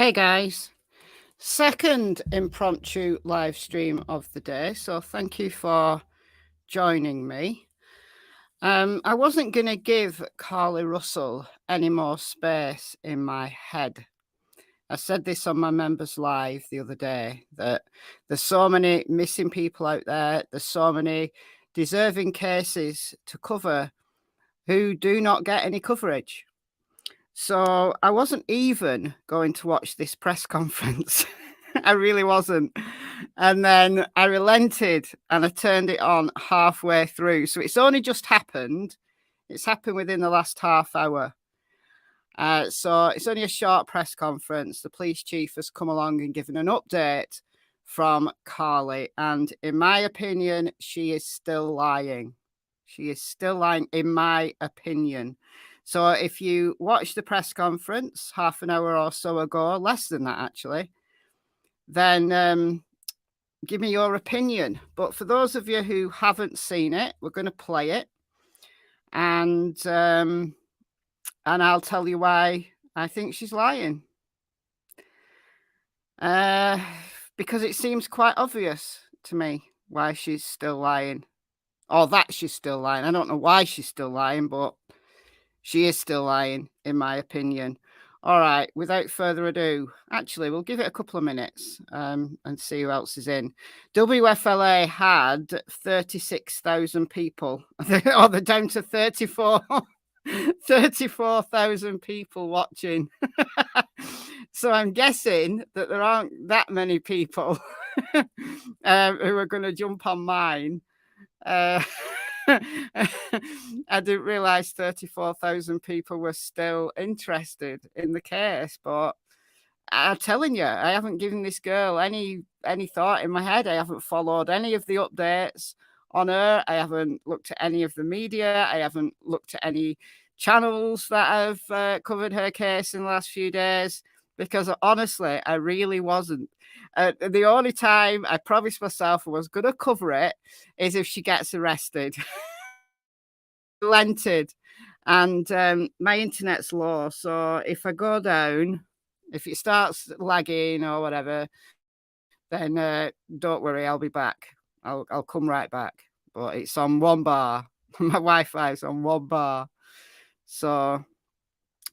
Hey guys, second impromptu live stream of the day, so thank you for joining me. I wasn't going to give Carlee Russell any more space in my head. I said this on my members live the other day, that there's so many missing people out there, there's so many deserving cases to cover who do not get any coverage. So I wasn't even going to watch this press conference. I really wasn't. And then I relented and I turned it on halfway through. So it's only just happened. It's happened within the last half hour. So it's only a short press conference. The police chief has come along and given an update from Carlee. And in my opinion, she is still lying. She is still lying, in my opinion. So if you watch the press conference half an hour or so ago, less than that actually, then give me your opinion. But for those of you who haven't seen it, we're going to play it. And I'll tell you why I think she's lying. Because it seems quite obvious to me why she's still lying. Or that she's still lying. I don't know why she's still lying, but she is still lying, in my opinion. All right, without further ado, actually, we'll give it a couple of minutes and see who else is in. WFLA had 36,000 people. Oh, they're down to 34,000 people watching. So I'm guessing that there aren't that many people who are going to jump on mine. I didn't realize 34,000 people were still interested in the case, but I'm telling you, I haven't given this girl any thought in my head. I haven't followed any of the updates on her. I haven't looked at any of the media. I haven't looked at any channels that have covered her case in the last few days, because honestly, I really wasn't. The only time I promised myself I was going to cover it is if she gets arrested. Relented, and my internet's low, so if I go down, if it starts lagging or whatever, then don't worry, I'll be back. I'll come right back. But it's on one bar. My Wi-Fi is on one bar. So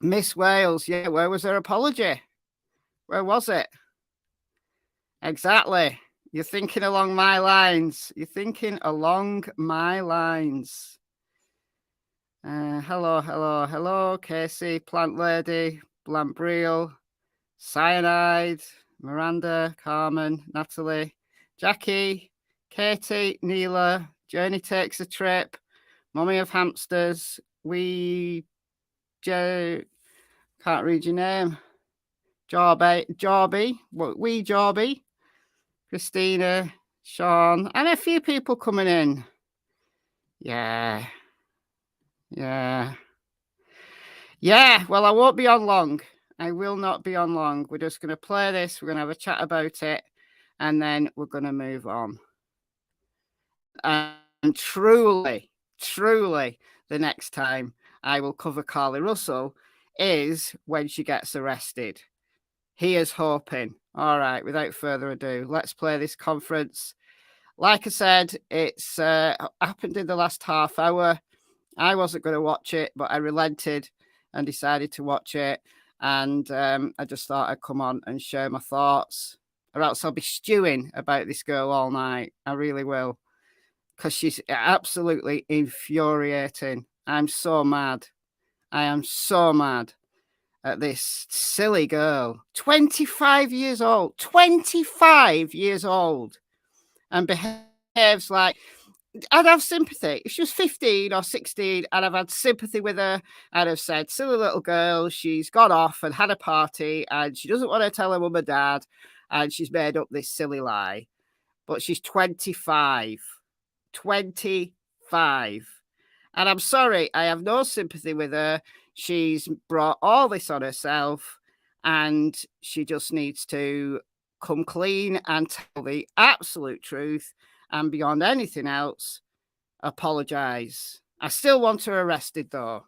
Miss Wales, yeah, where was her apology? Where was it? Exactly. You're thinking along my lines. You're thinking along my lines. Hello, Cassie, Plant Lady, Blambreel, Cyanide, Miranda, Carmen, Natalie, Jackie, Katie, Neela, Journey Takes a Trip, Mummy of Hamsters, can't read your name, Jorby, Christina, Sean, and a few people coming in. Yeah, well, I won't be on long. I will not be on long. We're just going to play this. We're going to have a chat about it, and then we're going to move on. And truly, the next time I will cover Carlee Russell is when she gets arrested. Here's hoping. All right, without further ado, let's play this conference. Like I said, it's happened in the last half hour. I wasn't going to watch it, but I relented and decided to watch it. And I just thought I'd come on and share my thoughts, or else I'll be stewing about this girl all night. I really will, because she's absolutely infuriating. I'm so mad. I am so mad at this silly girl. 25 years old. 25 years old. And behaves like... I'd have sympathy. If she was 15 or 16, I'd have had sympathy with her. I'd have said, silly little girl, she's gone off and had a party and she doesn't want to tell her mum and dad and she's made up this silly lie. But she's 25. 25. And I'm sorry, I have no sympathy with her. She's brought all this on herself and she just needs to come clean and tell the absolute truth. And beyond anything else, apologise. I still want her arrested, though.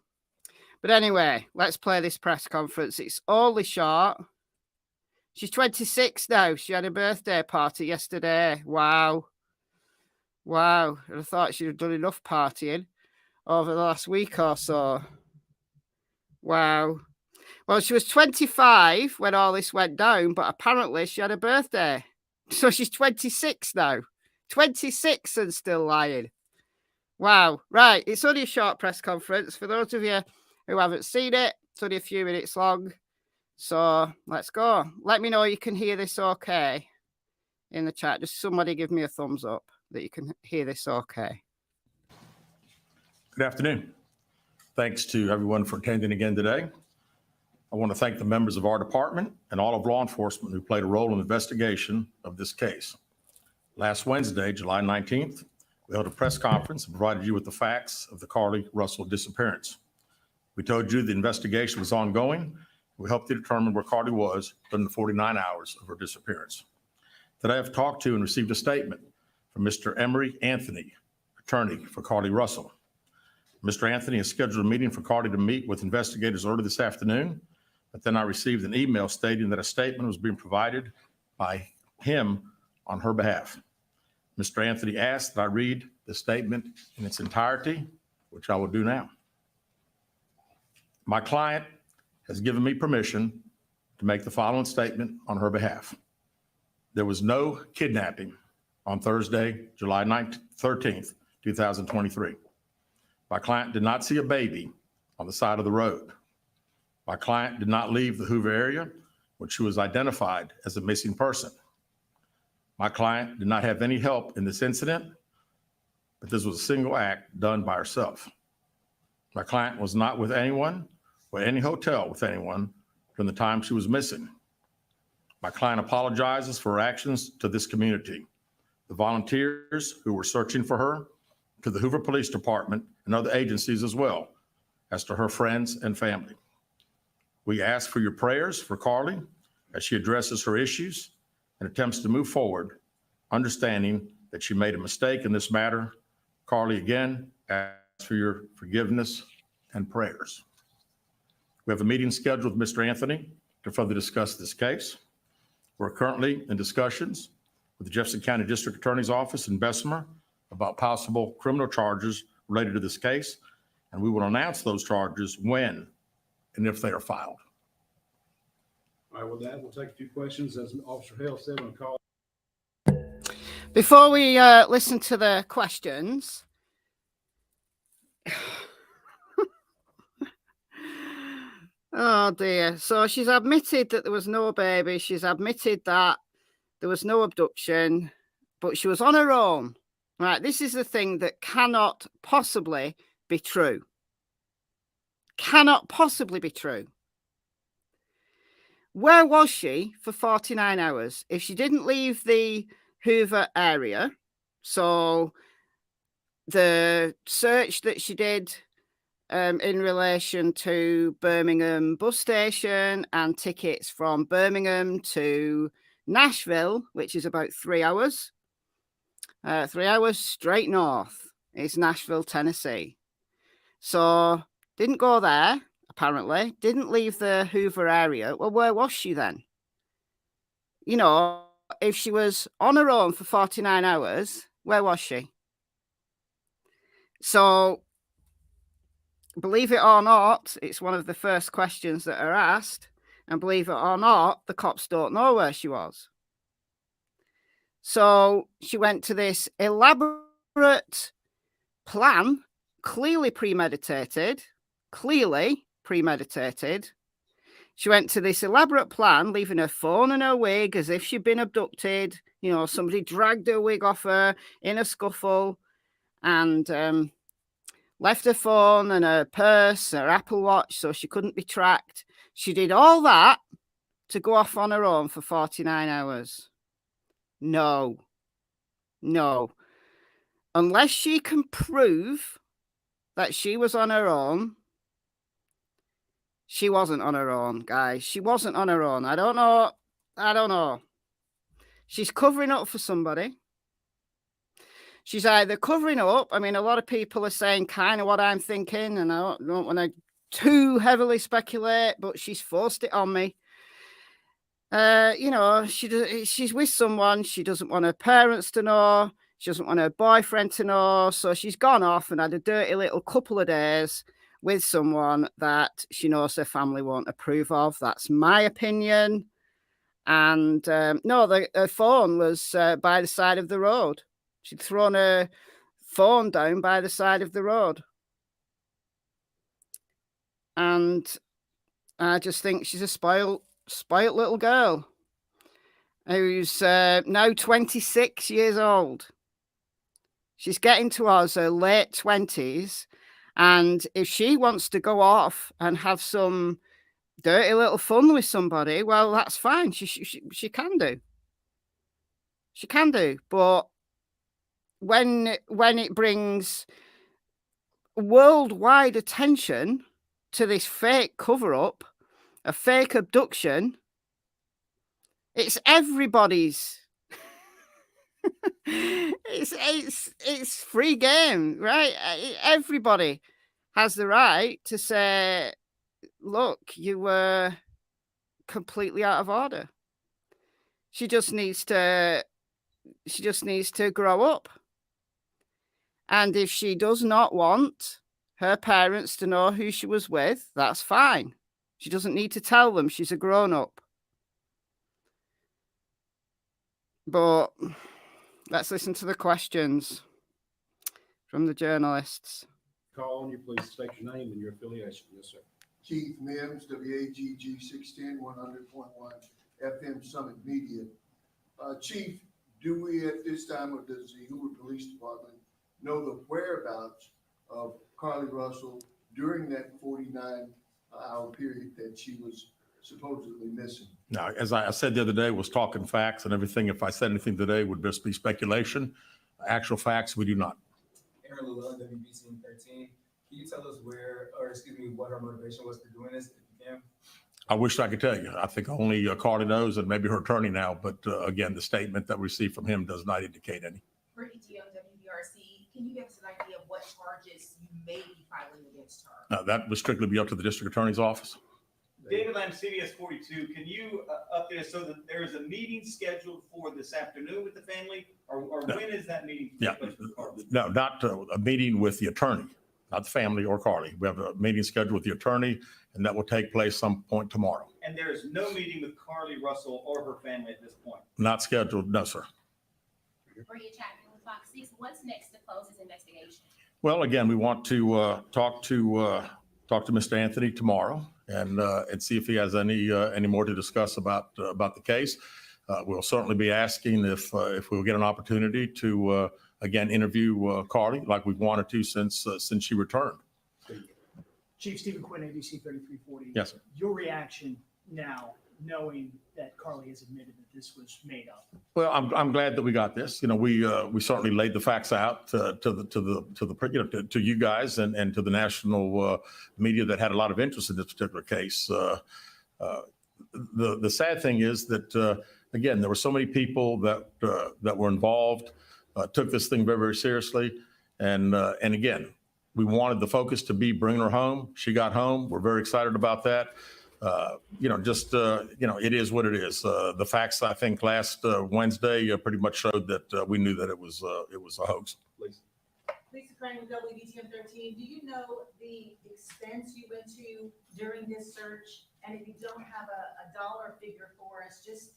But anyway, let's play this press conference. It's only short. She's 26 now. She had a birthday party yesterday. Wow. Wow. I thought she'd have done enough partying over the last week or so. Wow. Well, she was 25 when all this went down, but apparently she had a birthday. So she's 26 now. 26 and still lying. Wow. Right. It's only a short press conference. For those of you who haven't seen it, it's only a few minutes long. So let's go. Let me know you can hear this okay in the chat. Just somebody give me a thumbs up that you can hear this okay. Good afternoon. Thanks to everyone for attending again today. I want to thank the members of our department and all of law enforcement who played a role in the investigation of this case. Last Wednesday, July 19th, we held a press conference and provided you with the facts of the Carlee Russell disappearance. We told you the investigation was ongoing. We helped you determine where Carlee was during the 49 hours of her disappearance. Today, I've talked to and received a statement from Mr. Emery Anthony, attorney for Carlee Russell. Mr. Anthony has scheduled a meeting for Carlee to meet with investigators early this afternoon, but then I received an email stating that a statement was being provided by him on her behalf. Mr. Anthony asked that I read the statement in its entirety, which I will do now. My client has given me permission to make the following statement on her behalf. There was no kidnapping on Thursday, July 13th, 2023. My client did not see a baby on the side of the road. My client did not leave the Hoover area when she was identified as a missing person. My client did not have any help in this incident, but this was a single act done by herself. My client was not with anyone or any hotel with anyone from the time she was missing. My client apologizes for her actions to this community, the volunteers who were searching for her, to the Hoover Police Department and other agencies as well, as to her friends and family. We ask for your prayers for Carlee as she addresses her issues and attempts to move forward, understanding that she made a mistake in this matter. Carlee, again, asks for your forgiveness and prayers. We have a meeting scheduled with Mr. Anthony to further discuss this case. We're currently in discussions with the Jefferson County District Attorney's Office in Bessemer about possible criminal charges related to this case, and we will announce those charges when and if they are filed. All right, with that, we'll take a few questions. As Officer Hale said, on call. Before we listen to the questions, oh dear. So she's admitted that there was no baby. She's admitted that there was no abduction, but she was on her own. Right, this is the thing that cannot possibly be true. Cannot possibly be true. Where was she for 49 hours? If she didn't leave the Hoover area, so the search that she did in relation to Birmingham bus station and tickets from Birmingham to Nashville, which is about 3 hours. 3 hours straight north is Nashville, Tennessee. So didn't go there, apparently. Didn't leave the Hoover area. Well, where was she then? You know, if she was on her own for 49 hours, where was she? So, believe it or not, it's one of the first questions that are asked. And believe it or not, the cops don't know where she was. So she went to this elaborate plan, clearly premeditated. She went to this elaborate plan, leaving her phone and her wig as if she'd been abducted. You know, somebody dragged her wig off her in a scuffle and left her phone and her purse, her Apple Watch, so she couldn't be tracked. She did all that to go off on her own for 49 hours. No. Unless she can prove that she was on her own, she wasn't on her own, guys. She wasn't on her own. I don't know. She's covering up for somebody. She's either covering up. I mean, a lot of people are saying kind of what I'm thinking, and I don't want to too heavily speculate, but she's forced it on me. she's with someone. She doesn't want her parents to know. She doesn't want her boyfriend to know. So she's gone off and had a dirty little couple of days with someone that she knows her family won't approve of. That's my opinion. And no, her phone was by the side of the road. She'd thrown her phone down by the side of the road. And I just think she's a spoiled little girl who's now 26 years old. She's getting towards her late 20s. And if she wants to go off and have some dirty little fun with somebody, well, that's fine. She can do. She can do. But when it brings worldwide attention to this fake cover-up, a fake abduction, it's everybody's. it's free game, right? Everybody has the right to say, look, you were completely out of order. She just needs to grow up. And if she does not want her parents to know who she was with, that's fine. She doesn't need to tell them. She's a grown-up. But let's listen to the questions from the journalists. Call on you, please state your name and your affiliation. Yes, sir. Keith Mims, WAGG 610 100.1 FM Summit Media. Chief, do we at this time, or does the Hoover Police Department know the whereabouts of Carlee Russell during that 49-hour period that she was supposedly missing? Now, as I said the other day, was talking facts and everything. If I said anything today, would just be speculation. Actual facts, we do not. Aaron Llewellyn, WBC 13. Can you tell us what her motivation was for doing this, if you can? I wish I could tell you. I think only Carlee knows, and maybe her attorney now. But again, the statement that we received from him does not indicate any. For ETO WBRC, can you give us an idea of what charges you may be filing against her? That would strictly be up to the district attorney's office. David Lamb, CBS 42, can you update us so that there is a meeting scheduled for this afternoon with the family, or No. when is that meeting? Yeah, no, not a meeting with the attorney, not the family or Carlee. We have a meeting scheduled with the attorney, and that will take place some point tomorrow. And there is no meeting with Carlee Russell or her family at this point? Not scheduled, no, sir. Maria Chapman with Fox 6, what's next to close this investigation? Well, again, we want to talk to Mr. Anthony tomorrow and see if he has any more to discuss about the case. We'll certainly be asking if we'll get an opportunity to again interview Carlee like we've wanted to since she returned. Chief Stephen Quinn, ABC 3340. Yes, sir. Your reaction now, knowing that Carlee has admitted that this was made up? Well, I'm glad that we got this. You know, we certainly laid the facts out to you guys and to the national media that had a lot of interest in this particular case. The sad thing is that again, there were so many people that were involved, took this thing very, very seriously, and again, we wanted the focus to be bringing her home. She got home. We're very excited about that. It is what it is. The facts, I think, last Wednesday pretty much showed that we knew that it was a hoax. Please. Lisa Crane with WBTM 13, do you know the expense you went to during this search? And if you don't have a dollar figure for us, just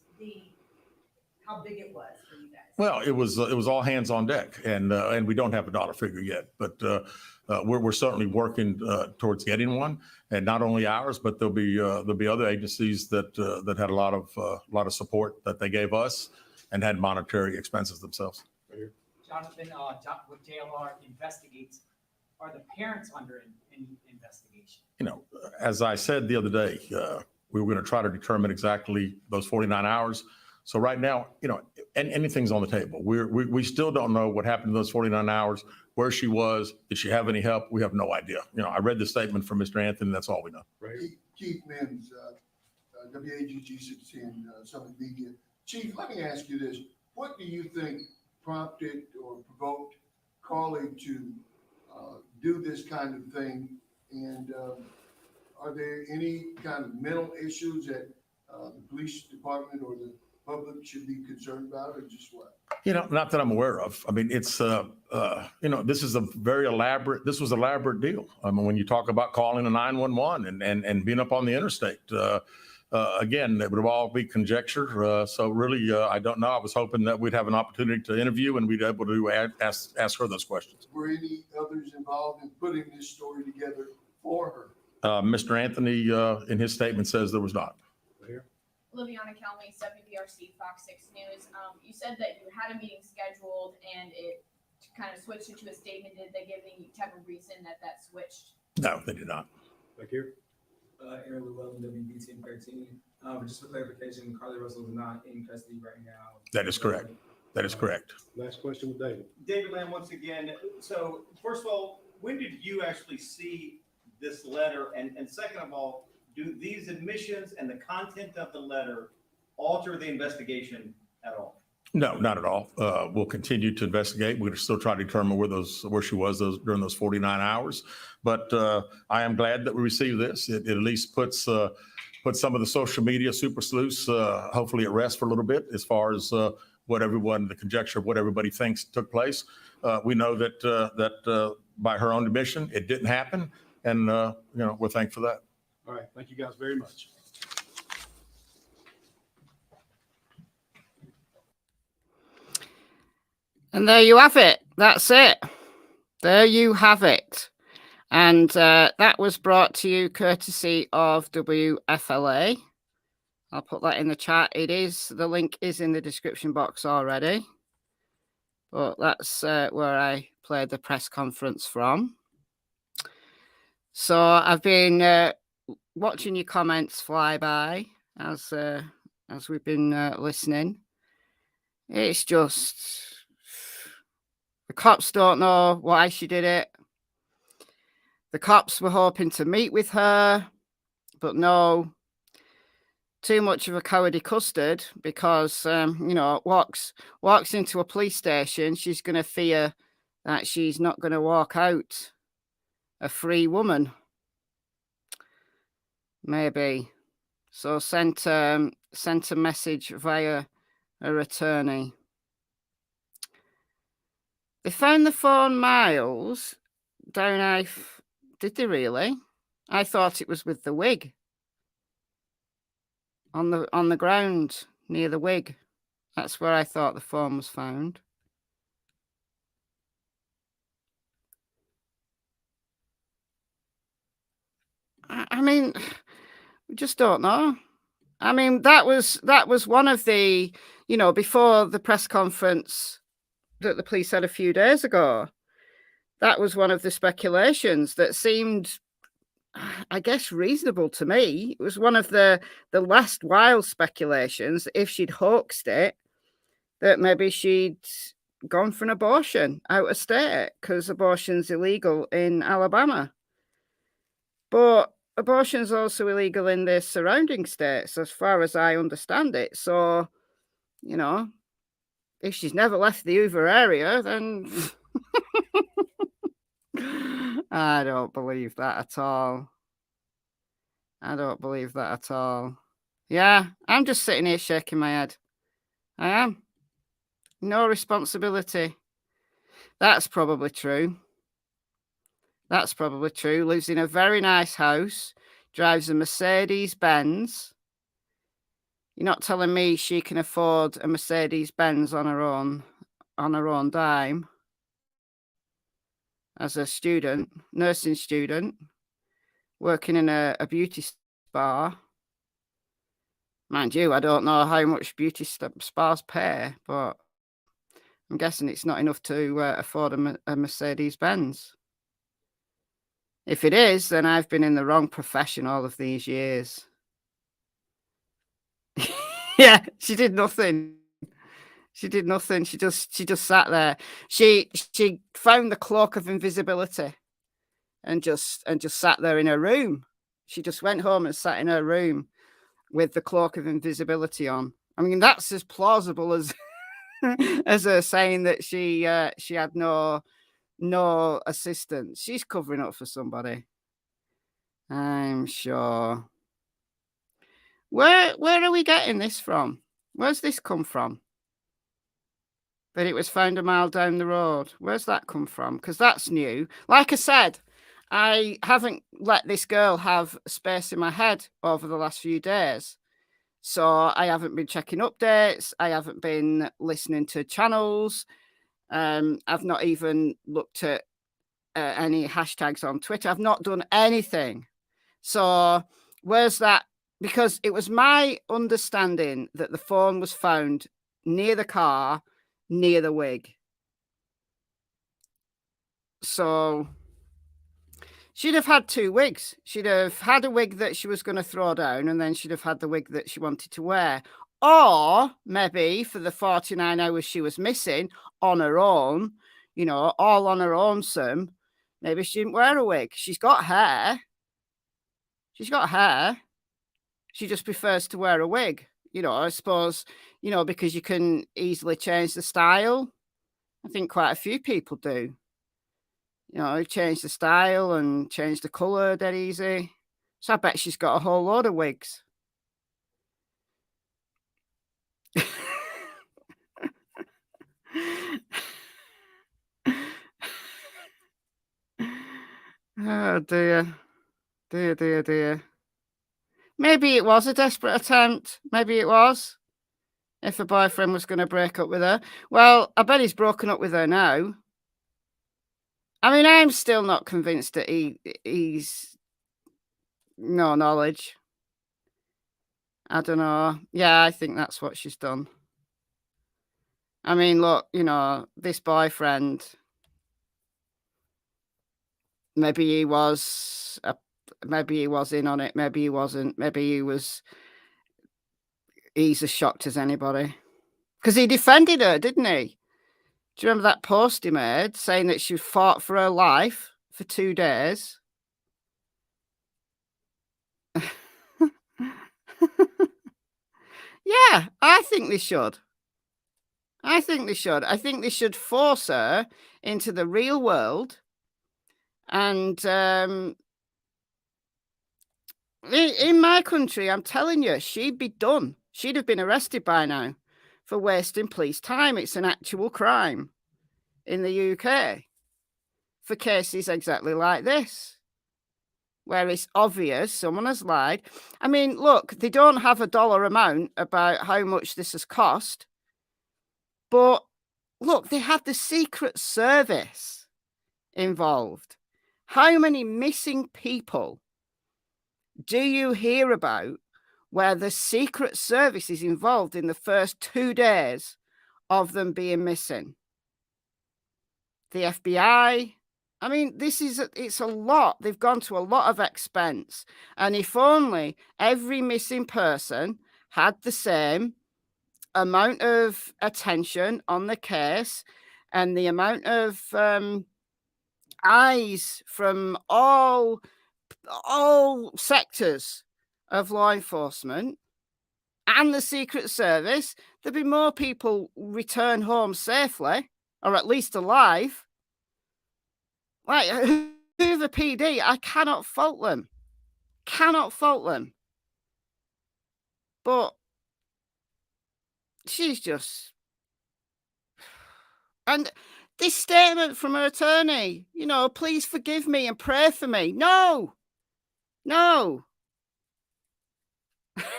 how big it was for you guys? Well, it was all hands on deck, and we don't have a dollar figure yet, but we're certainly working towards getting one, and not only ours, but there'll be other agencies that had a lot of support that they gave us and had monetary expenses themselves. Jonathan, with JLR investigates, are the parents under any investigation? You know, as I said the other day, we were going to try to determine exactly those 49 hours. So right now, you know, anything's on the table. We still don't know what happened in those 49 hours, where she was. Did she have any help? We have no idea. You know, I read the statement from Mr. Anthony. That's all we know. Right. Keith Mims, WAGG 610 Summit Media. Chief, let me ask you this. What do you think prompted or provoked Carlee to do this kind of thing? And are there any kind of mental issues that the police department or the public should be concerned about, or just what? Not that I'm aware of. I mean, it's, this is this was elaborate deal. I mean, when you talk about calling a 911 and being up on the interstate, again, it would all be conjecture. So really, I don't know. I was hoping that we'd have an opportunity to interview and we'd be able to ask her those questions. Were any others involved in putting this story together for her? Mr. Anthony, in his statement, says there was not. Here. Liviana Kelmy, WPRC, Fox 6 News. You said that you had a meeting scheduled and it kind of switched into a statement. Did they give any type of reason that switched? No, they did not. Back here. Aaron Llewellyn, WBTM 13. Just for clarification, Carlee Russell is not in custody right now. That is correct. That is correct. Last question with David. David Lamb, once again. So first of all, when did you actually see this letter? And second of all, do these admissions and the content of the letter alter the investigation at all? No, not at all. We'll continue to investigate. We're still trying to determine where she was during those 49 hours. But I am glad that we received this. It at least puts some of the social media super sleuths hopefully at rest for a little bit as far as the conjecture of what everybody thinks took place. We know that by her own admission, it didn't happen. And, we're thankful for that. All right. Thank you guys very much. And there you have it. That's it. There you have it. And that was brought to you courtesy of WFLA. I'll put that in the chat. The link is in the description box already. But that's where I played the press conference from. So I've been watching your comments fly by as we've been listening. It's just the cops don't know why she did it. The cops were hoping to meet with her, but no, too much of a cowardly custard because walks into a police station. She's going to fear that she's not going to walk out a free woman. Maybe. So sent a message via her attorney. They found the phone miles down. Did they really? I thought it was with the wig on the ground near the wig. That's where I thought the phone was found. I mean, we just don't know. I mean, that was one of the, before the press conference that the police had a few days ago. That was one of the speculations that seemed, I guess, reasonable to me. It was one of the last wild speculations, if she'd hoaxed it, that maybe she'd gone for an abortion out of state because abortion's illegal in Alabama. But abortion's also illegal in the surrounding states, as far as I understand it. So, if she's never left the Hoover area, then I don't believe that at all. I don't believe that at all. Yeah, I'm just sitting here shaking my head. I am. No responsibility. That's probably true. That's probably true. Lives in a very nice house. Drives a Mercedes Benz. You're not telling me she can afford a Mercedes Benz on her own dime. As a student, nursing student, working in a beauty spa. Mind you, I don't know how much beauty spas pay, but I'm guessing it's not enough to afford a Mercedes Benz. If it is, then I've been in the wrong profession all of these years. Yeah, she did nothing. She did nothing. She just sat there. She found the cloak of invisibility and just sat there in her room. She just went home and sat in her room with the cloak of invisibility on. I mean, that's as plausible as as her saying that she had no assistance. She's covering up for somebody, I'm sure. Where are we getting this from? Where's this come from? That it was found a mile down the road. Where's that come from? Because that's new. Like I said, I haven't let this girl have space in my head over the last few days. So I haven't been checking updates. I haven't been listening to channels. I've not even looked at any hashtags on Twitter. I've not done anything. So where's that? Because it was my understanding that the phone was found near the car, near the wig. So she'd have had 2 wigs. She'd have had a wig that she was going to throw down, and then she'd have had the wig that she wanted to wear. Or maybe for the 49 hours she was missing on her own, you know, all on her own, maybe she didn't wear a wig. She's got hair. She's got hair. She just prefers to wear a wig. You know, I suppose, you know, because you can easily change the style. I think quite a few people do. You know, change the style and change the colour dead easy. So I bet she's got a whole load of wigs. Oh dear. Dear, dear, dear. Maybe it was a desperate attempt. Maybe it was. If her boyfriend was going to break up with her. Well, I bet he's broken up with her now. I mean, I'm still not convinced that he's no knowledge. I don't know. Yeah, I think that's what she's done. I mean, look, you know, this boyfriend, maybe he was in on it, maybe he wasn't, maybe he's as shocked as anybody. Because he defended her, didn't he? Do you remember that post he made saying that she fought for her life for 2 days? Yeah, I think they should. I think they should force her into the real world. And in my country, I'm telling you, she'd be done. She'd have been arrested by now for wasting police time. It's an actual crime in the UK for cases exactly like this, where it's obvious someone has lied. I mean, look, they don't have a dollar amount about how much this has cost, but look, they have the Secret Service involved. How many missing people do you hear about where the Secret Service is involved in the first 2 days of them being missing? The FBI. I mean, it's a lot. They've gone to a lot of expense. And if only every missing person had the same amount of attention on the case and the amount of eyes from all sectors of law enforcement and the Secret Service, there'd be more people return home safely, or at least alive. Like Hoover PD, I cannot fault them. But she's just... And this statement from her attorney, you know, please forgive me and pray for me. No.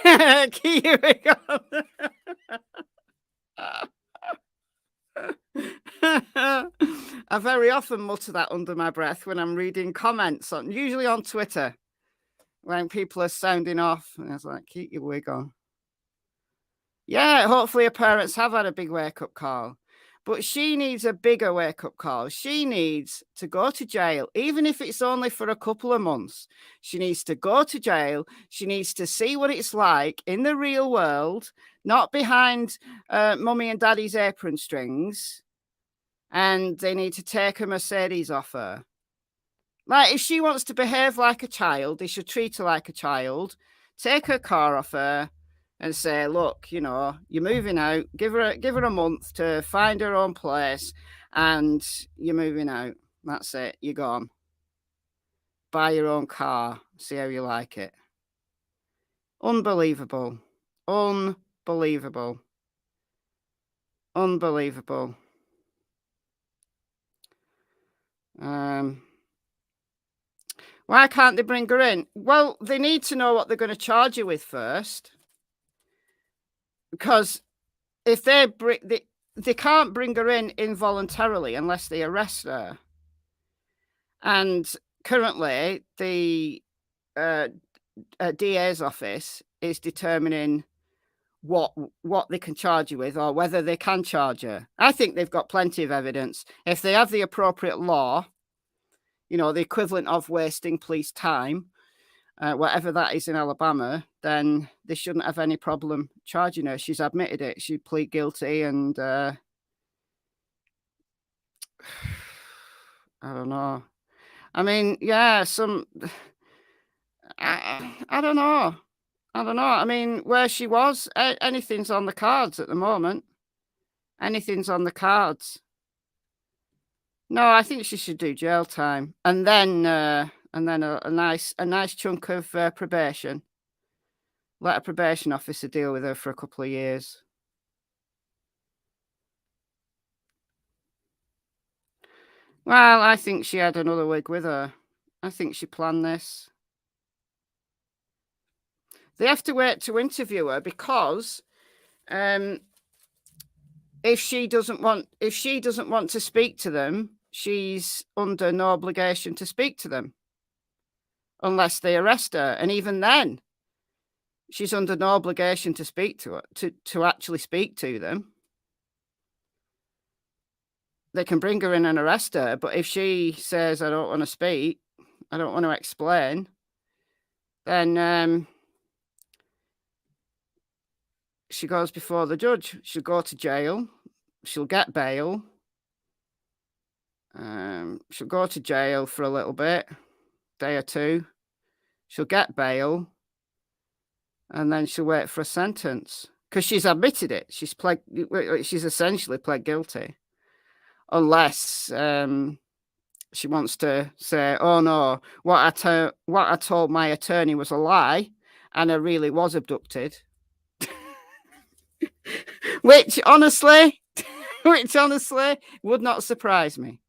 Here we go. I very often mutter that under my breath when I'm reading comments, usually on Twitter, when people are sounding off. And I was like, keep your wig on. Yeah, hopefully her parents have had a big wake-up call. But she needs a bigger wake-up call. She needs to go to jail, even if it's only for a couple of months. She needs to go to jail. She needs to see what it's like in the real world, not behind mummy and daddy's apron strings. And they need to take a Mercedes off her. Like, if she wants to behave like a child, they should treat her like a child, take her car off her, and say, look, you know, you're moving out. Give her a month to find her own place, and you're moving out. That's it. You're gone. Buy your own car. See how you like it. Unbelievable. Unbelievable. Unbelievable. Why can't they bring her in? Well, they need to know what they're going to charge you with first. Because if they can't bring her in involuntarily unless they arrest her. And currently, the DA's office is determining what they can charge you with or whether they can charge her. I think they've got plenty of evidence. If they have the appropriate law, you know, the equivalent of wasting police time, whatever that is in Alabama, then they shouldn't have any problem charging her. She's admitted it. She plead guilty and I don't know. I mean, yeah, I don't know. I don't know. I mean, where she was, anything's on the cards at the moment. Anything's on the cards. No, I think she should do jail time, and then a nice chunk of probation. Let a probation officer deal with her for a couple of years. Well, I think she had another wig with her. I think she planned this. They have to wait to interview her because if she doesn't want to speak to them, she's under no obligation to speak to them unless they arrest her. And even then, she's under no obligation to speak to her, to actually speak to them. They can bring her in and arrest her, but if she says, I don't want to speak, I don't want to explain, then she goes before the judge. She'll go to jail. She'll get bail. She'll go to jail for a little bit, day or two. She'll get bail. And then she'll wait for a sentence. Because she's admitted it. She's essentially pled guilty. Unless she wants to say, oh no, what I told my attorney was a lie and I really was abducted. which honestly would not surprise me.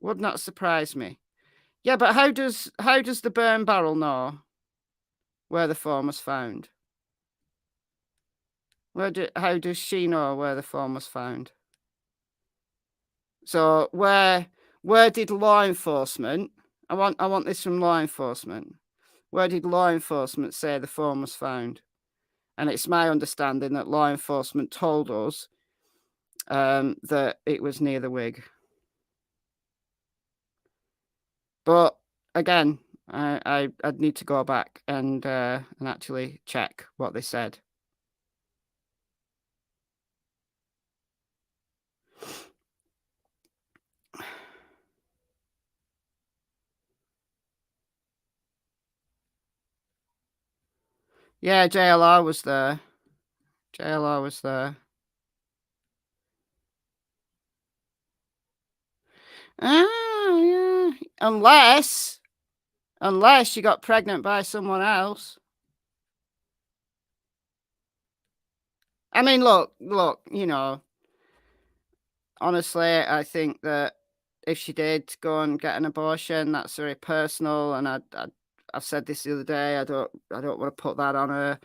Would not surprise me. Yeah, but how does the burn barrel know where the phone was found? How does she know where the phone was found? So where did law enforcement? I want this from law enforcement. Where did law enforcement say the phone was found? And it's my understanding that law enforcement told us that it was near the wig. But again, I'd need to go back and actually check what they said. Yeah, JLR was there. JLR was there. Ah, yeah. Unless she got pregnant by someone else. I mean, look, you know, honestly, I think that if she did go and get an abortion, that's very personal. And I've said this the other day, I don't want to put that on her.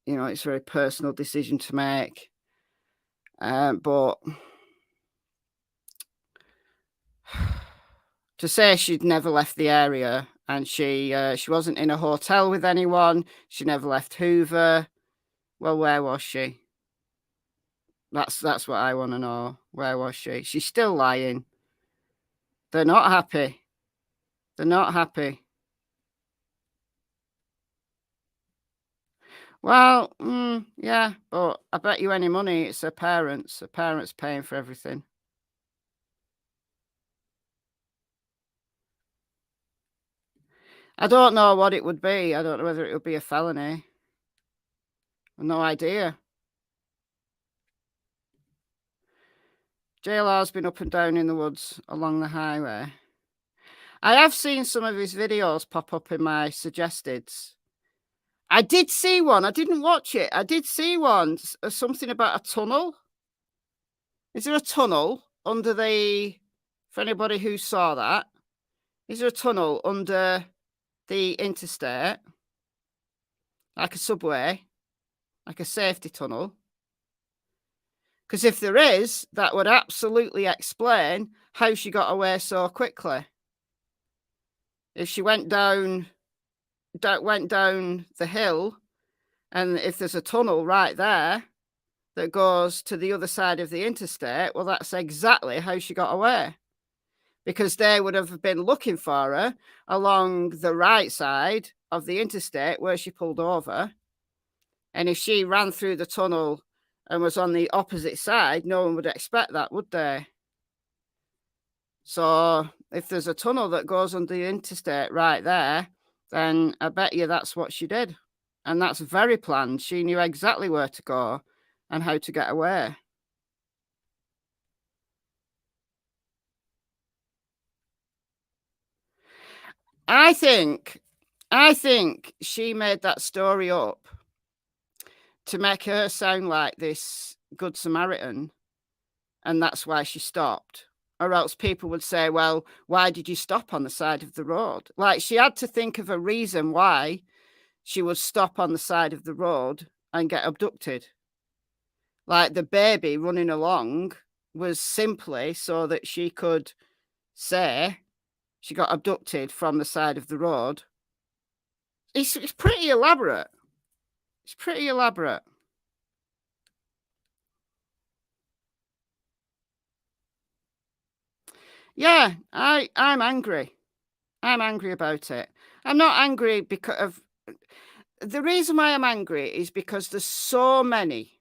You know, it's a very personal decision to make. But to say she'd never left the area and she wasn't in a hotel with anyone, she never left Hoover. Well, where was she? That's what I want to know. Where was she? She's still lying. They're not happy. They're not happy. Well, yeah, but I bet you any money it's her parents. Her parents paying for everything. I don't know what it would be. I don't know whether it would be a felony. No idea. JLR's been up and down in the woods along the highway. I have seen some of his videos pop up in my suggesteds. I did see one. I didn't watch it. I did see one. Something about a tunnel. Is there a tunnel under the, for anybody who saw that, is there a tunnel under the interstate? Like a subway? Like a safety tunnel? Because if there is, that would absolutely explain how she got away so quickly. If she went down the hill, and if there's a tunnel right there that goes to the other side of the interstate, well, that's exactly how she got away. Because they would have been looking for her along the right side of the interstate where she pulled over. And if she ran through the tunnel and was on the opposite side, no one would expect that, would they? So if there's a tunnel that goes under the interstate right there, then I bet you that's what she did. And that's very planned. She knew exactly where to go and how to get away. I think she made that story up to make her sound like this good Samaritan, and that's why she stopped. Or else people would say, well, why did you stop on the side of the road? Like, she had to think of a reason why she would stop on the side of the road and get abducted. Like, the baby running along was simply so that she could say she got abducted from the side of the road. It's pretty elaborate. It's pretty elaborate. Yeah, I'm angry. I'm angry about it. I'm not angry because of... The reason why I'm angry is because there's so many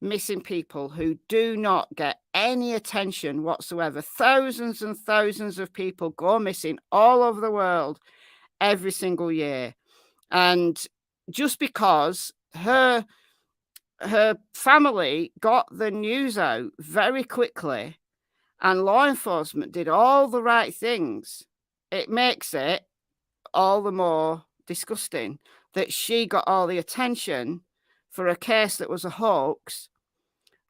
missing people who do not get any attention whatsoever. Thousands and thousands of people go missing all over the world every single year. And just because her family got the news out very quickly and law enforcement did all the right things, it makes it all the more disgusting that she got all the attention for a case that was a hoax,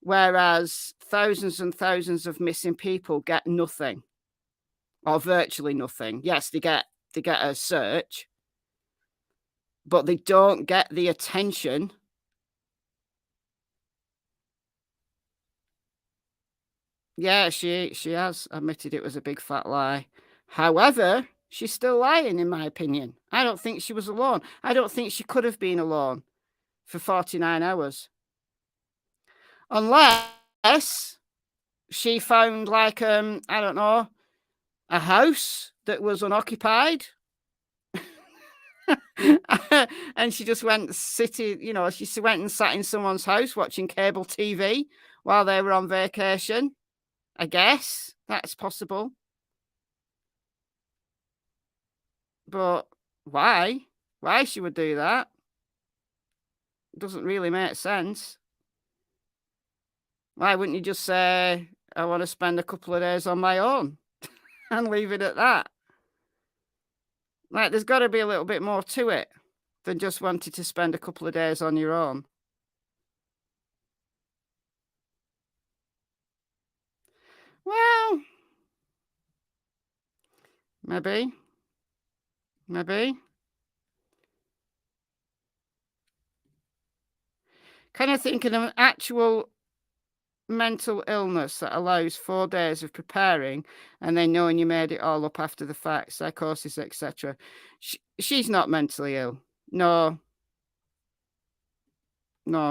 whereas thousands and thousands of missing people get nothing, or virtually nothing. Yes, they get a search, but they don't get the attention. Yeah, she has admitted it was a big fat lie. However, she's still lying, in my opinion. I don't think she was alone. I don't think she could have been alone for 49 hours. Unless she found, like, I don't know, a house that was unoccupied. And she just went she went and sat in someone's house watching cable TV while they were on vacation. I guess that's possible. But why? Why she would do that doesn't really make sense. Why wouldn't you just say, I want to spend a couple of days on my own and leave it at that? Like, there's got to be a little bit more to it than just wanting to spend a couple of days on your own. Well, maybe. Kind of thinking of an actual mental illness that allows 4 days of preparing and then knowing you made it all up after the fact, psychosis, etc. She's not mentally ill. No,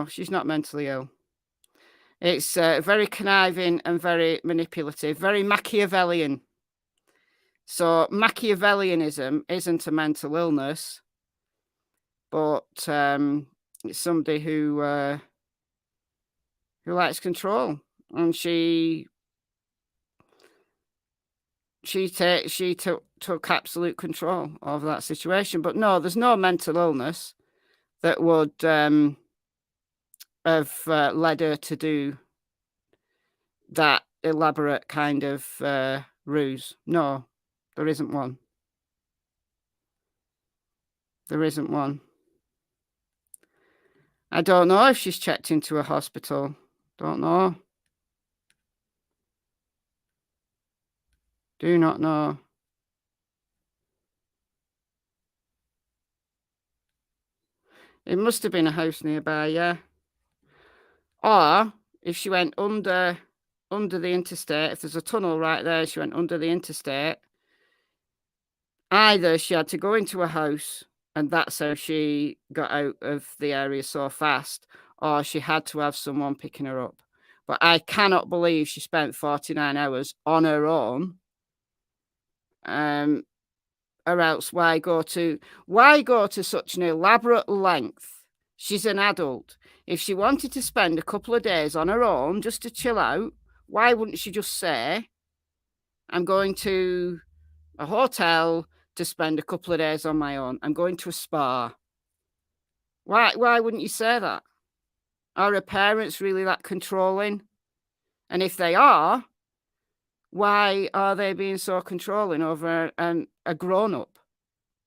she's not mentally ill. It's very conniving and very manipulative, very Machiavellian. So Machiavellianism isn't a mental illness, but it's somebody who likes control, and she took absolute control of that situation. But no, there's no mental illness that would have led her to do that elaborate kind of ruse. No, there isn't one. There isn't one. I don't know if she's checked into a hospital. Don't know. Do not know. It must have been a house nearby, yeah. Or if she went under the interstate, if there's a tunnel right there, she went under the interstate. Either she had to go into a house and that's how she got out of the area so fast, or she had to have someone picking her up. But I cannot believe she spent 49 hours on her own. Or else why go to such an elaborate length? She's an adult. If she wanted to spend a couple of days on her own just to chill out, why wouldn't she just say, I'm going to a hotel to spend a couple of days on my own. I'm going to a spa. Why wouldn't you say that? Are her parents really that controlling? And if they are, why are they being so controlling over a grown-up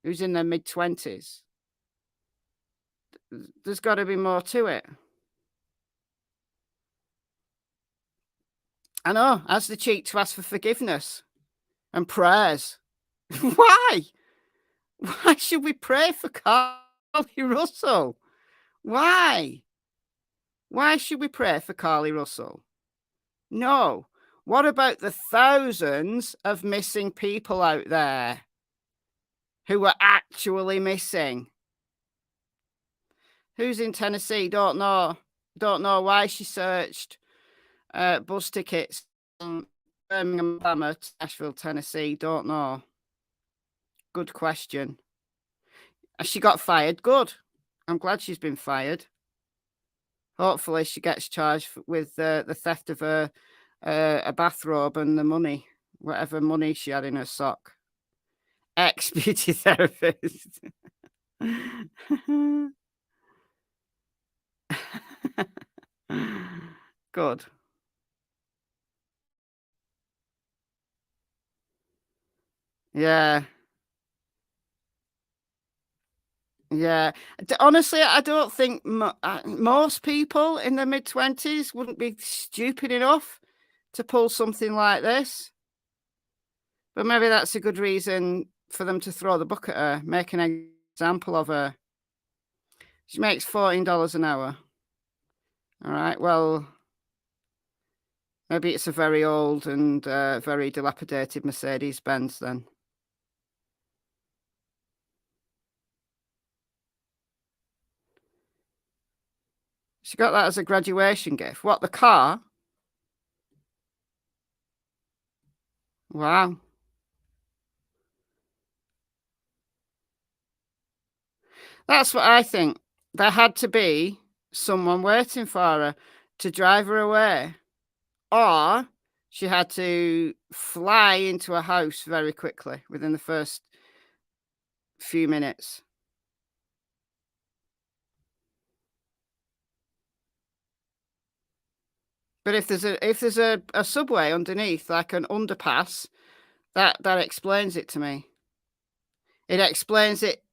who's in their mid-20s? There's got to be more to it. I know, has the cheek to ask for forgiveness and prayers. Why? Why should we pray for Carlee Russell? Why? Why should we pray for Carlee Russell? No. What about the thousands of missing people out there who were actually missing? Who's in Tennessee? Don't know. Don't know why she searched bus tickets from Birmingham, Alabama to Nashville, Tennessee. Don't know. Good question. She got fired. Good. I'm glad she's been fired. Hopefully she gets charged with the theft of a bathrobe and the money, whatever money she had in her sock. Ex-beauty therapist. Good. Yeah. Yeah. Honestly, I don't think most people in their mid-20s wouldn't be stupid enough to pull something like this. But maybe that's a good reason for them to throw the book at her, make an example of her. She makes $14 an hour. All right, well, maybe it's a very old and very dilapidated Mercedes-Benz then. She got that as a graduation gift. What, the car? Wow. That's what I think. There had to be someone waiting for her to drive her away. Or she had to fly into a house very quickly within the first few minutes. But if there's a subway underneath, like an underpass, that explains it to me. It explains it.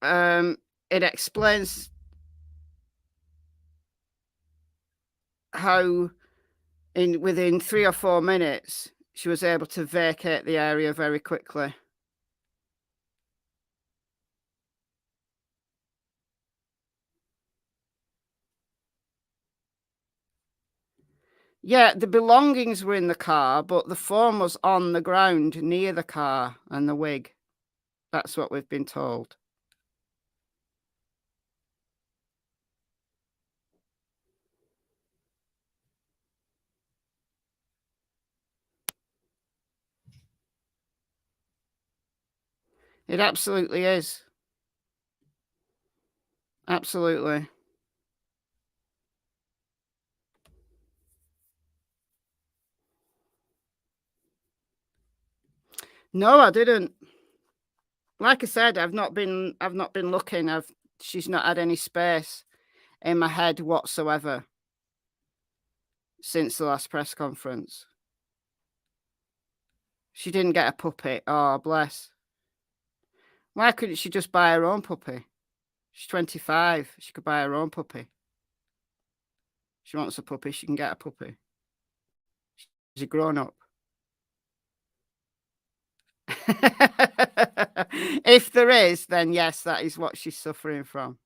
It explains how within 3 or 4 minutes she was able to vacate the area very quickly. Yeah, the belongings were in the car, but the phone was on the ground near the car and the wig. That's what we've been told. It absolutely is. Absolutely. No, I didn't. Like I said, I've not been looking. She's not had any space in my head whatsoever since the last press conference. She didn't get a puppet. Oh, bless. Why couldn't she just buy her own puppy? She's 25. She could buy her own puppy. She wants a puppy. She can get a puppy. She's a grown-up. If there is, then yes, that is what she's suffering from.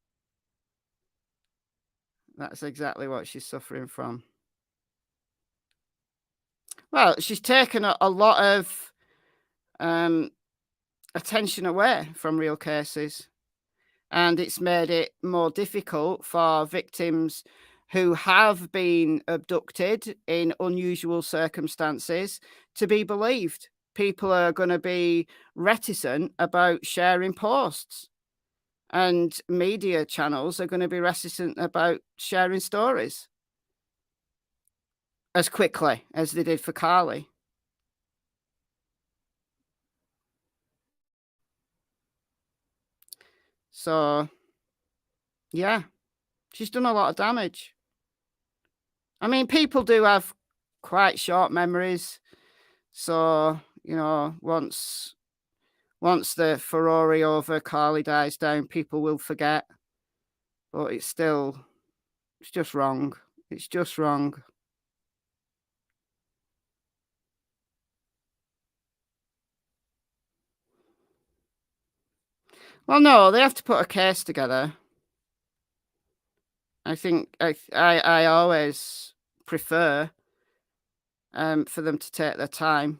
That's exactly what she's suffering from. Well, she's taken a lot of attention away from real cases. And it's made it more difficult for victims who have been abducted in unusual circumstances to be believed. People are going to be reticent about sharing posts, and media channels are going to be reticent about sharing stories as quickly as they did for Carlee. So, yeah, she's done a lot of damage. I mean, people do have quite short memories. So, you know, once the furore over Carlee dies down, people will forget. But it's just wrong. It's just wrong. Well, no, they have to put a case together. I think I always prefer for them to take their time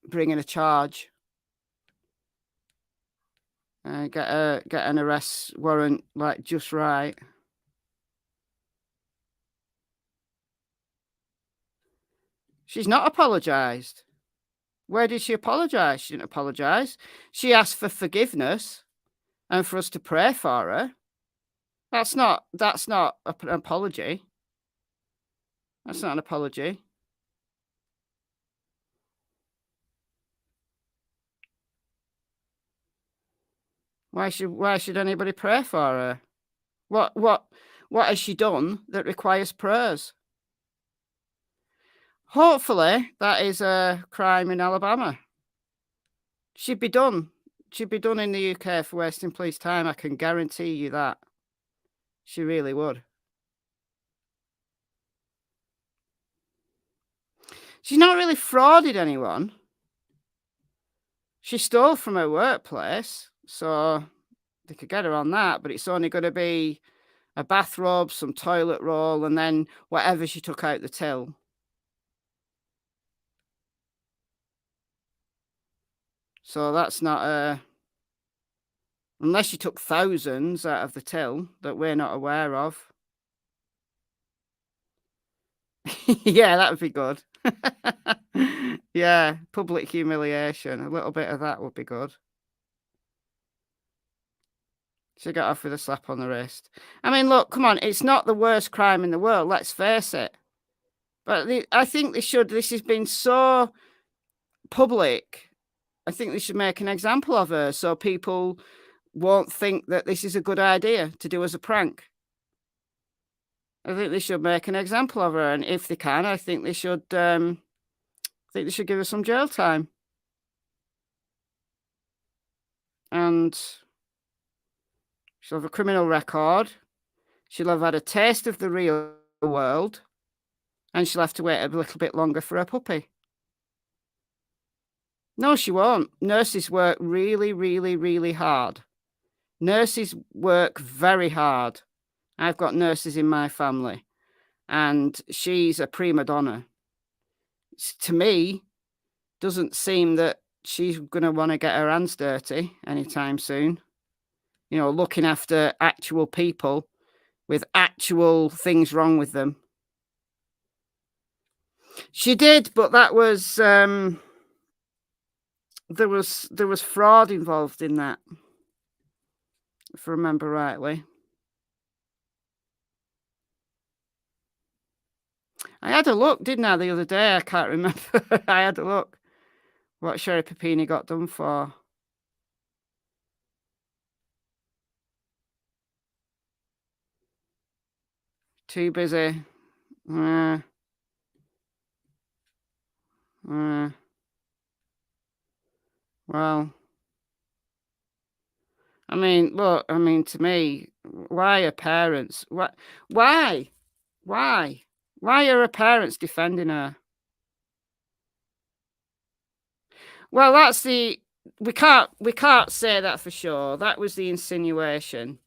bringing a charge. Get an arrest warrant like just right. She's not apologized. Where did she apologize? She didn't apologize. She asked for forgiveness and for us to pray for her. That's not an apology. That's not an apology. Why should anybody pray for her? What has she done that requires prayers? Hopefully, that is a crime in Alabama. She'd be done. She'd be done in the UK for wasting police time. I can guarantee you that. She really would. She's not really frauded anyone. She stole from her workplace, so they could get her on that, but it's only going to be a bathrobe, some toilet roll, and then whatever she took out the till. So that's not a... Unless she took thousands out of the till that we're not aware of. Yeah, that would be good. Yeah, public humiliation. A little bit of that would be good. She got off with a slap on the wrist. I mean, look, come on. It's not the worst crime in the world. Let's face it. But I think they should. This has been so public. I think they should make an example of her so people won't think that this is a good idea to do as a prank. I think they should make an example of her, and if they can, I think they should. I think they should give her some jail time. And she'll have a criminal record. She'll have had a taste of the real world, and she'll have to wait a little bit longer for her puppy. No, she won't. Nurses work really, really, really hard. Nurses work very hard. I've got nurses in my family, and she's a prima donna. To me, doesn't seem that she's going to want to get her hands dirty anytime soon. You know, looking after actual people with actual things wrong with them. She did, but that was there was fraud involved in that, if I remember rightly. I had a look, didn't I, the other day? I can't remember. I had a look what Sherry Papini got done for. Too busy. Well, I mean, look, I mean, to me, why are parents, why are her parents defending her? Well, that's we can't say that for sure. That was the insinuation.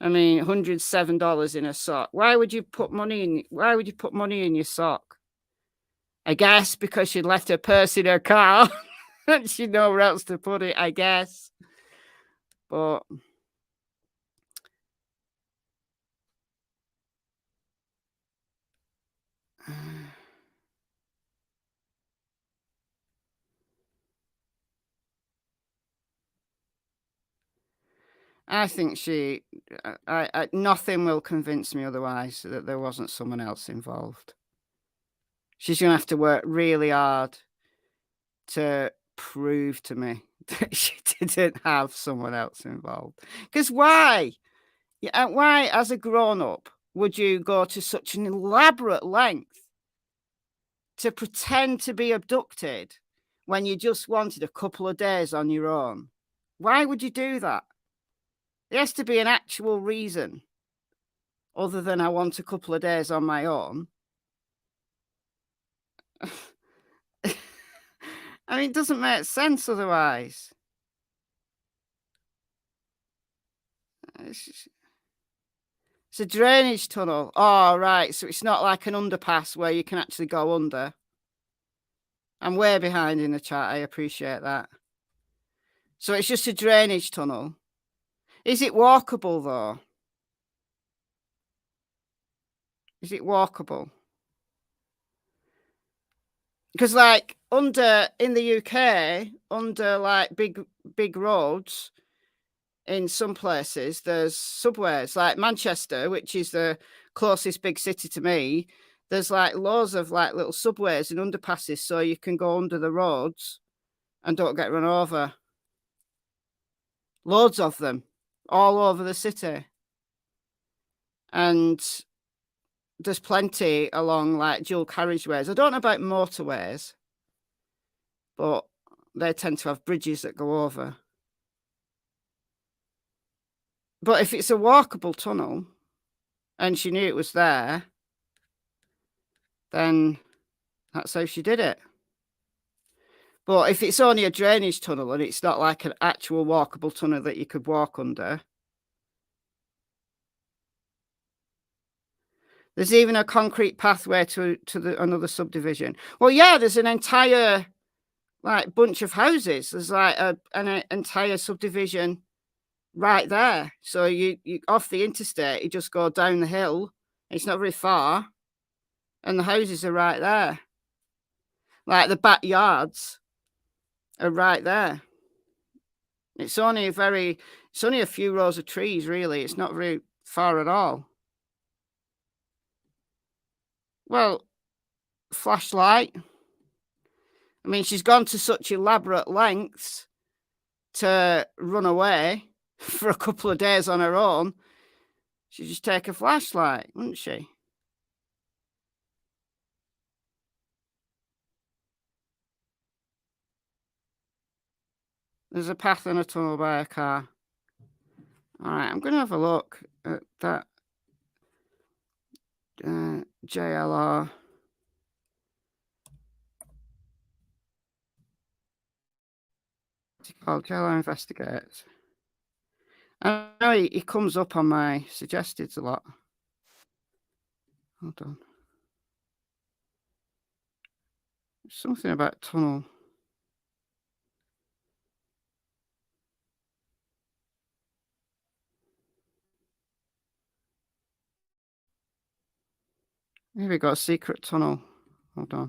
I mean, $107 in a sock. Why would you put money in your sock? I guess because she'd left her purse in her car and she'd know where else to put it, I guess. But I think nothing will convince me otherwise that there wasn't someone else involved. She's going to have to work really hard to prove to me that she didn't have someone else involved. Because why? Yeah, why, as a grown-up, would you go to such an elaborate length to pretend to be abducted when you just wanted a couple of days on your own? Why would you do that? There has to be an actual reason other than I want a couple of days on my own. I mean, it doesn't make sense otherwise. It's a drainage tunnel. Oh, right. So it's not like an underpass where you can actually go under. I'm way behind in the chat. I appreciate that. So it's just a drainage tunnel. Is it walkable, though? Is it walkable? Because, like, in the UK, under, like, big roads, in some places, there's subways. Like Manchester, which is the closest big city to me, there's, like, loads of, like, little subways and underpasses so you can go under the roads and don't get run over. Loads of them, all over the city. And there's plenty along, like, dual carriageways. I don't know about motorways, but they tend to have bridges that go over. But if it's a walkable tunnel and she knew it was there, then that's how she did it. But if it's only a drainage tunnel and it's not like an actual walkable tunnel that you could walk under, there's even a concrete pathway to another subdivision. Well, yeah, there's an entire, like, bunch of houses. There's like an entire subdivision right there. So you off the interstate, you just go down the hill. It's not very far, and the houses are right there. Like, the backyards are right there. It's only a few rows of trees, really. It's not very far at all. Well, flashlight. I mean, she's gone to such elaborate lengths to run away for a couple of days on her own. She'd just take a flashlight, wouldn't she? There's a path and a tunnel by a car. All right, I'm going to have a look at that JLR. What's it called? JLR Investigates. I know he comes up on my suggesteds a lot. Hold on. Something about tunnel. Here we got a secret tunnel. Hold on.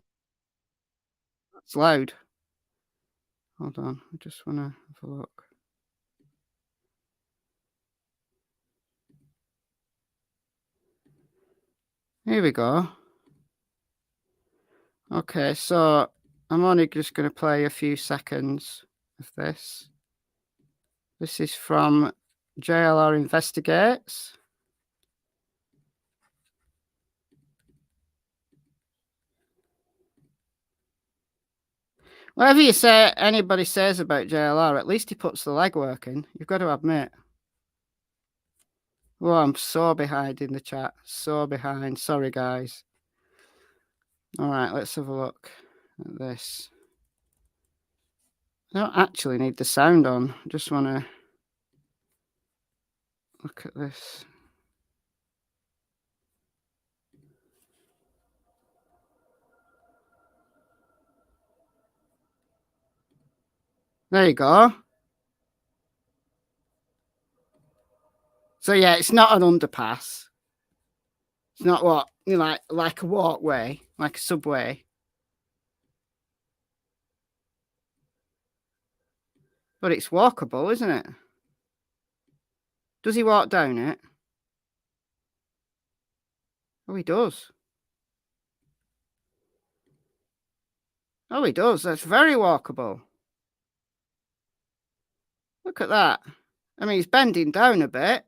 It's loud. Hold on. I just want to have a look. Here we go. Okay, so I'm only just going to play a few seconds of this. This is from JLR Investigates. Whatever you say, anybody says about JLR, at least he puts the legwork in. You've got to admit. Oh, I'm so behind in the chat. So behind. Sorry, guys. All right, let's have a look at this. I don't actually need the sound on. I just want to look at this. There you go. So yeah, it's not an underpass. It's not what you know, like a walkway, like a subway. But it's walkable, isn't it? Does he walk down it? Oh, he does. Oh, he does. That's very walkable. Look at that. I mean, he's bending down a bit.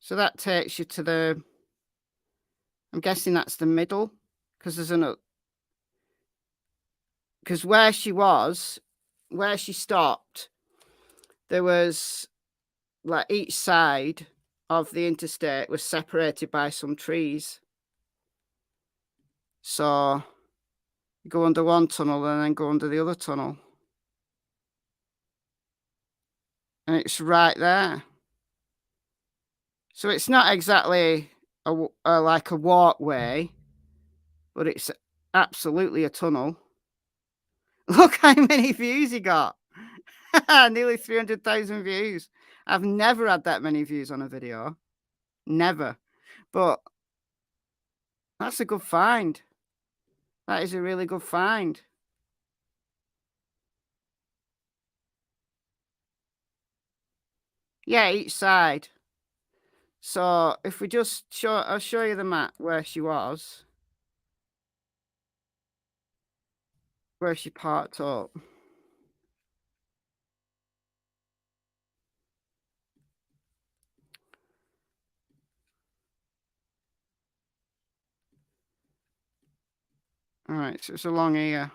So that takes you to the, I'm guessing that's the middle, because there's another, because where she stopped, there was like each side of the interstate was separated by some trees. So you go under one tunnel and then go under the other tunnel. And it's right there. So it's not exactly like a walkway, but it's absolutely a tunnel. Look how many views he got. Nearly 300,000 views. I've never had that many views on a video. Never. But that's a good find. That is a really good find. Yeah, each side. So if we just I'll show you the map where she was. Where she parked up. All right, so it's along here.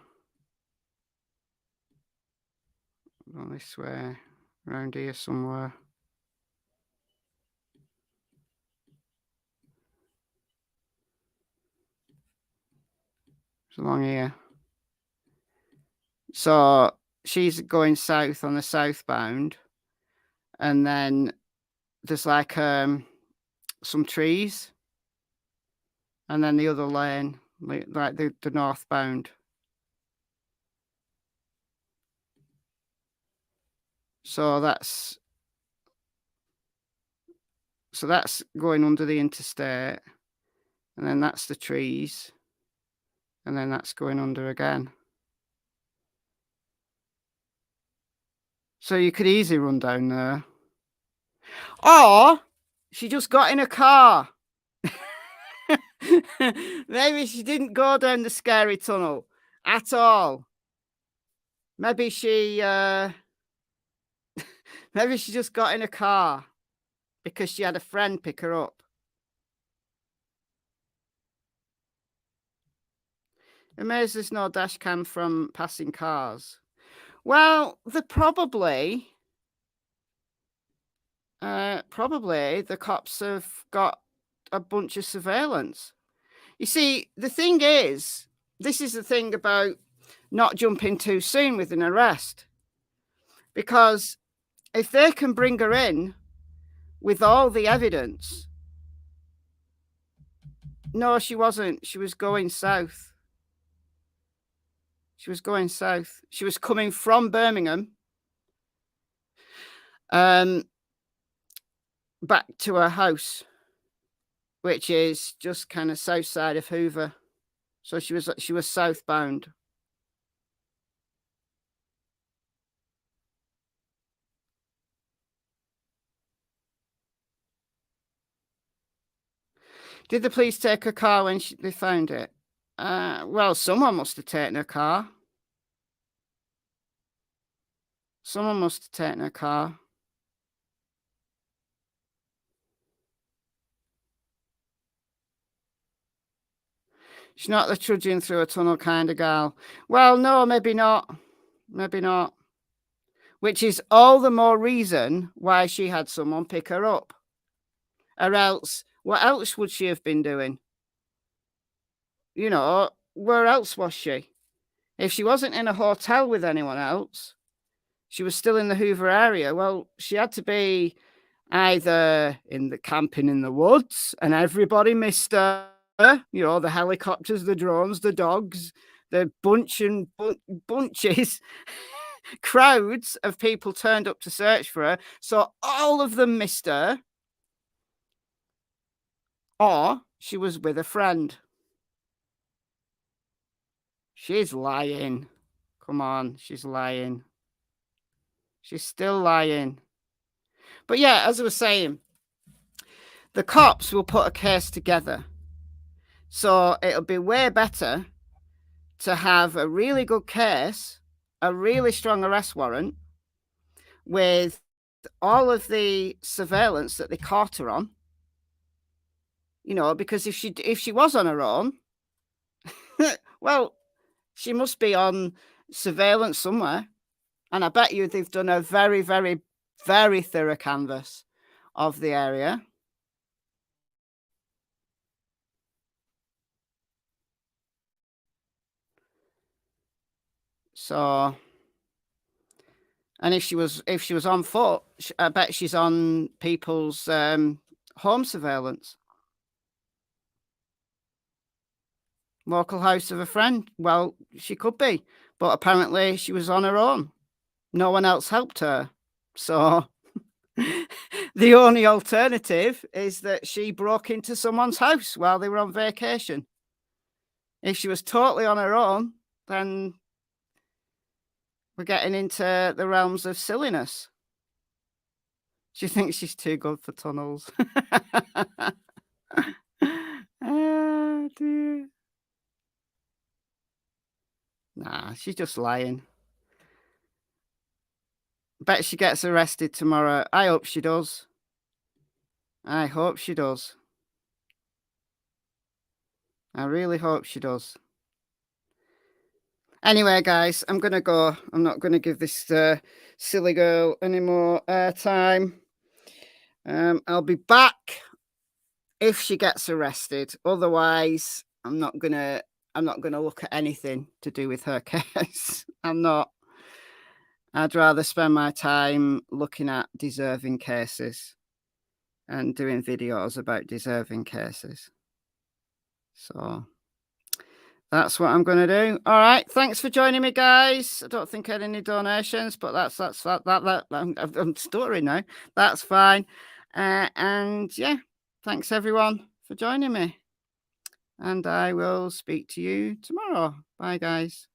On this way, around here somewhere. It's along here. So she's going south on the southbound, and then there's like some trees, and then the other lane, like the northbound. So that's going under the interstate, and then that's the trees, and then that's going under again. So you could easily run down there. Or she just got in a car. Maybe she didn't go down the scary tunnel at all. Maybe she maybe she just got in a car because she had a friend pick her up. Amazed there's no dash cam from passing cars. Well, probably the cops have got a bunch of surveillance. You see, the thing is, this is the thing about not jumping too soon with an arrest. Because if they can bring her in with all the evidence. No, she wasn't. She was going south. She was going south. She was coming from Birmingham back to her house, which is just kind of south side of Hoover. So she was southbound. Did the police take her car when they found it? Well, someone must have taken her car. Someone must have taken her car. She's not the trudging through a tunnel kind of gal. Well, no, maybe not. Maybe not. Which is all the more reason why she had someone pick her up. Or else, what else would she have been doing? You know, where else was she? If she wasn't in a hotel with anyone else, she was still in the Hoover area. Well, she had to be either in the camping in the woods and everybody missed her. You know, the helicopters, the drones, the dogs, the bunches, crowds of people turned up to search for her. So all of them missed her. Or she was with a friend. She's lying. Come on, she's lying. She's still lying. But yeah, as I was saying, the cops will put a case together. So it'll be way better to have a really good case, a really strong arrest warrant with all of the surveillance that they caught her on. You know, because if she was on her own, well, she must be on surveillance somewhere. And I bet you they've done a very, very, very thorough canvass of the area. So, and if she was on foot, I bet she's on people's home surveillance. Local house of a friend. Well, she could be, but apparently she was on her own. No one else helped her. So the only alternative is that she broke into someone's house while they were on vacation. If she was totally on her own, then we're getting into the realms of silliness. She thinks she's too good for tunnels. Oh, dear. Nah, she's just lying. Bet she gets arrested tomorrow. I hope she does. I hope she does. I really hope she does. Anyway, guys, I'm going to go. I'm not going to give this silly girl any more airtime. I'll be back if she gets arrested. Otherwise, I'm not going to look at anything to do with her case. I'm not. I'd rather spend my time looking at deserving cases and doing videos about deserving cases. So that's what I'm going to do. All right. Thanks for joining me, guys. I don't think I had any donations, but that's I'm stuttering now. That's fine. And yeah, thanks everyone for joining me. And I will speak to you tomorrow. Bye, guys.